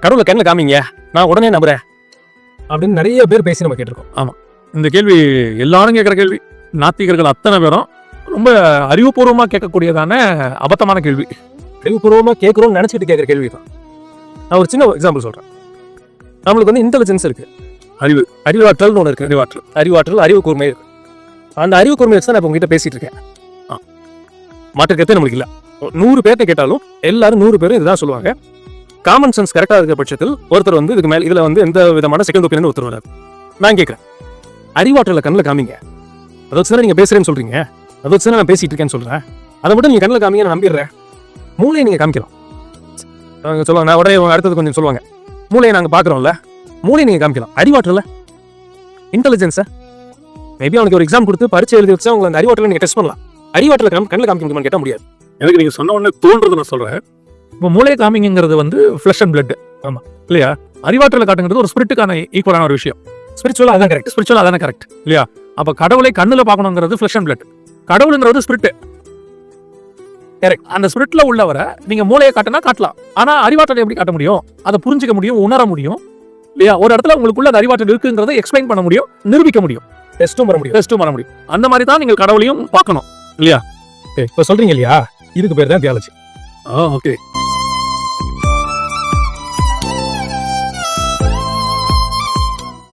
கடவுளை கண்ணில் காமிங்க, நான் உடனே நம்புறேன் அப்படின்னு நிறைய பேர் பேசி நம்ம கேட்டிருக்கோம். ஆமாம், இந்த கேள்வி எல்லாரும் கேட்குற கேள்வி. நாத்திகர்கள் அத்தனை பேரும் ரொம்ப அறிவுபூர்வமாக கேட்கக்கூடியதான அபத்தமான கேள்வி. அறிவுபூர்வமாக கேட்குறோம்னு நினச்சிக்கிட்டு கேட்குற கேள்வி தான். நான் ஒரு சின்ன எக்ஸாம்பிள் சொல்கிறேன். நம்மளுக்கு வந்து இன்டெலிஜென்ஸ் இருக்குது, அறிவாற்றல்னு ஒன்று இருக்குது. அறிவாற்றல் அறிவு கூர்மை இருக்குது. அந்த அறிவு கூர்மை வச்சு தான் நான் உங்ககிட்ட பேசிகிட்டு இருக்கேன். மாற்றுக்கருத்தே நம்மளுக்கு இல்லை. 100 பேர்கிட்ட கேட்டாலும் எல்லாரும் 100 பேரும் இதுதான் சொல்லுவாங்க. காமன் சென்ஸ் கரெக்டாக இருக்கிற பட்சத்தில் ஒருத்தர் வந்து இதுக்கு மேலே இதில் வந்து எந்த விதமான செகண்ட் ஒப்பீனியன் ஒருத்தர் வராது. நான் கேட்குறேன், அறிவாற்றலை கண்ணில் காமிங்க. அதை வச்சு தானே நீங்கள் பேசுகிறேன்னு சொல்கிறீங்க, அதை வச்சு தானே நான் பேசிகிட்டு இருக்கேன்னு சொல்கிறேன். அதை மட்டும் நீங்கள் கண்ணில் காமிங்க, நான் நம்பிடுறேன். மூளையை நீங்கள் காமிக்கலாம். அவங்க சொல்லுவாங்க, நான் உடனே அடுத்தது கொஞ்சம் சொல்லுவாங்க, மூளையை நாங்கள் பார்க்குறோம்ல, மூளையை நீங்கள் காமிக்கலாம். அறிவாற்றல இன்டெலிஜென்ஸை மேபி அவனுக்கு ஒரு எக்ஸாம் கொடுத்து பரிச்சை எழுதி வச்சா உங்களை அந்த அறிவாற்றலை நீங்கள் டெஸ்ட் பண்ணலாம். அறிவாற்றலை கண்ணில் காமிக்க முடியுமான்னு கேட்டால் முடியாது. எனக்கு நீங்கள் சொன்ன உடனே தோன்றது நான் சொல்கிறேன். இப்போ மூளையை காமிங்கிறது வந்து ஃப்ளஷ் அண்ட் பிளட். ஆமாம் இல்லையா? அறிவாற்றலை காட்டுங்கிறது ஒரு ஸ்பிரிட்டுக்கான ஈக்குவலான ஒரு விஷயம். ஸ்பிரிச்சுவலாக அதான் கரெக்ட். ஸ்பிரிச்சுவலாக அதானே கரெக்ட் இல்லையா? அப்போ கடவுளை கண்ணில் பார்க்கணுங்கிறது ஃப்ளஷ் அண்ட் பிளட். கடவுளுங்கிறது ஸ்பிரிட்டு. கரெக்ட். அந்த ஸ்பிரிட்ல உள்ளவரை நீங்கள் மூளையை காட்டினா காட்டலாம். ஆனால் அறிவாற்றலை எப்படி காட்ட முடியும்? அதை புரிஞ்சிக்க முடியும், உணர முடியும் இல்லையா? ஒரு இடத்துல உங்களுக்குள்ள அந்த அறிவாற்றல் இருக்குங்கிறத எக்ஸ்பிளைன் பண்ண முடியும், நிரூபிக்க முடியும், டெஸ்ட்டும் பண்ண முடியும். அந்த மாதிரி தான் நீங்கள் கடவுளையும் பார்க்கணும் இல்லையா? இப்போ சொல்றீங்க இல்லையா, இதுக்கு பேர் தான் தியாலஜி. ஓகே.